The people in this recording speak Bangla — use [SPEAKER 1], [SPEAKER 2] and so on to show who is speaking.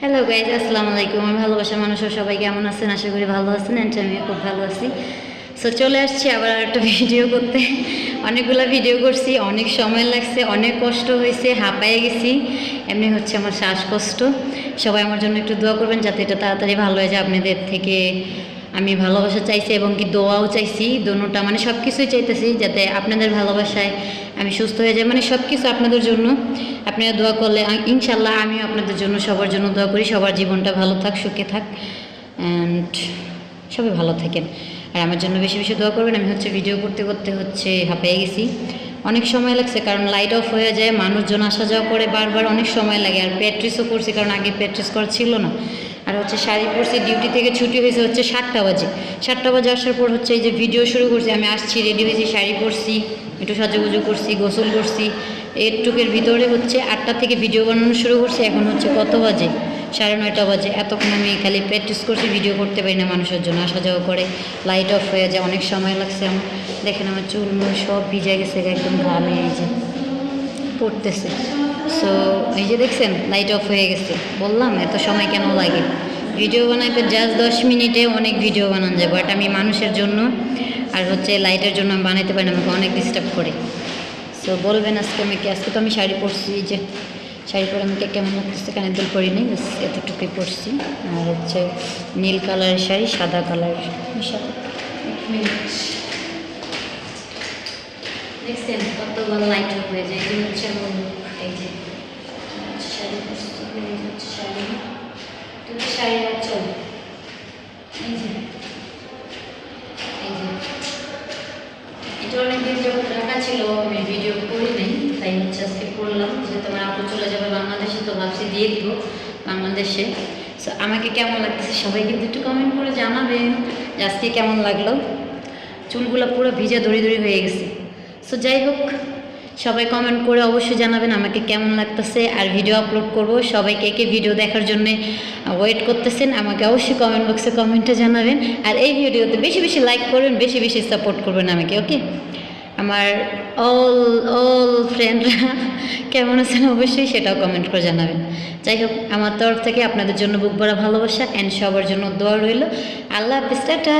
[SPEAKER 1] হ্যালো গাইজ, আসসালামু আলাইকুম। আমি ভালোবাসার মানুষের সবাই কেমন আছেন? আশা করি ভালো আছেন। অ্যান্ড আমিও খুব ভালো আছি। সো চলে আসছি আবার একটা ভিডিও করতে। অনেকগুলো ভিডিও করছি, অনেক সময় লাগছে, অনেক কষ্ট হয়েছে, হাঁপায়ে গেছি। এমনি হচ্ছে আমার শ্বাসকষ্ট। সবাই আমার জন্য একটু দোয়া করবেন যাতে এটা তাড়াতাড়ি ভালো হয়ে যায়। আপনাদের থেকে আমি ভালোবাসা চাইছি এবং কি দোয়াও চাইছি, দোনোটা মানে সব কিছুই চাইতেছি যাতে আপনাদের ভালোবাসায় আমি সুস্থ হয়ে যাই। মানে সব কিছু আপনাদের জন্য আপনারা দোয়া করলে ইনশাল্লাহ আমিও আপনাদের জন্য সবার জন্য দোয়া করি। সবার জীবনটা ভালো থাক, সুখে থাক, অ্যান্ড সবাই ভালো থাকেন। আর আমার জন্য বেশি বেশি দোয়া করবেন। আমি হচ্ছে ভিডিও করতে করতে হচ্ছে হাঁপিয়ে গেছি, অনেক সময় লাগছে কারণ লাইট অফ হয়ে যায়, মানুষজন আসা যাওয়া করে বারবার, অনেক সময় লাগে। আর প্র্যাকটিসও করছি কারণ আগে প্র্যাকটিস করা ছিল না। আর হচ্ছে শাড়ি পরছি, ডিউটি থেকে ছুটি হয়েছে হচ্ছে 7টা বাজে। 7টা বাজে আসার পর হচ্ছে এই যে ভিডিও শুরু করছি, আমি আসছি, রেডি হয়েছি, শাড়ি পরছি, একটু সাজুগুজু করছি, গোসল করছি, এরটুকের ভিতরে হচ্ছে 8টা থেকে ভিডিও বানানো শুরু করছি। এখন হচ্ছে কত বাজে? 9:30 বাজে। এতক্ষণ আমি খালি প্র্যাকটিস করছি, ভিডিও করতে পারি না, মানুষের জন্য আসা যাওয়া করে, লাইট অফ হয়ে যায়, অনেক সময় লাগছে আমার। দেখেন আমার চুল মুল সব ভিজে গেছে, একদম ঘামে এই যে পড়তেছে। সো এই যে দেখছেন লাইট অফ হয়ে গেছে। বললাম এত সময় কেন লাগে? ভিডিও বানাইতে জাস্ট 10 মিনিটে অনেক ভিডিও বানানো যায়, বাট আমি মানুষের জন্য আর হচ্ছে লাইটের জন্য আমি বানাইতে পারি না, আমাকে অনেক ডিস্টার্ব করে। সো বলবেন আজকে তো আমি শাড়ি পরছি, এই যে শাড়ি পরে আমাকে কেমন লাগতেছে? কানের দুল পরি নেই, বাস এতটুকুই পরছি। আর হচ্ছে নীল কালারের শাড়ি, সাদা কালার দেখছেন কতগুলো লাইট অফ হয়ে যায়। এই হচ্ছে আমার মুখ, এই যে শাড়ি পরছি, এই হচ্ছে শাড়ি, শাড়ি আর চল, এই যে এটা অনেকদিন যখন রাখা ছিল আমি ভিডিও করি নাই, তাই হচ্ছে আজকে করলাম। যে তোমার আপু চলে যাবে বাংলাদেশে, তো ভাবছি দিয়ে দিব বাংলাদেশে। সো আমাকে কেমন লাগতেছে সবাই কিন্তু একটু কমেন্ট করে জানাবেন যে আজকে কেমন লাগলো। চুলগুলো পুরো ভিজে দড়ি দড়ি হয়ে গেছে। সো যাই হোক, সবাই কমেন্ট করে অবশ্যই জানাবেন আমাকে কেমন লাগতেছে। আর ভিডিও আপলোড করব, সবাই কে কে ভিডিও দেখার জন্যে ওয়েট করতেছেন আমাকে অবশ্যই কমেন্ট বক্সে কমেন্টে জানাবেন। আর এই ভিডিওতে বেশি বেশি লাইক করবেন, বেশি বেশি সাপোর্ট করবেন আমাকে, ওকে? আমার অল ফ্রেন্ডরা কেমন আছেন অবশ্যই সেটাও কমেন্ট করে জানাবেন। যাই হোক, আমার তরফ থেকে আপনাদের জন্য বুক ভরা ভালোবাসা অ্যান্ড সবার জন্য দোয়া রইল। আল্লাহ হাফিজ, টাটা।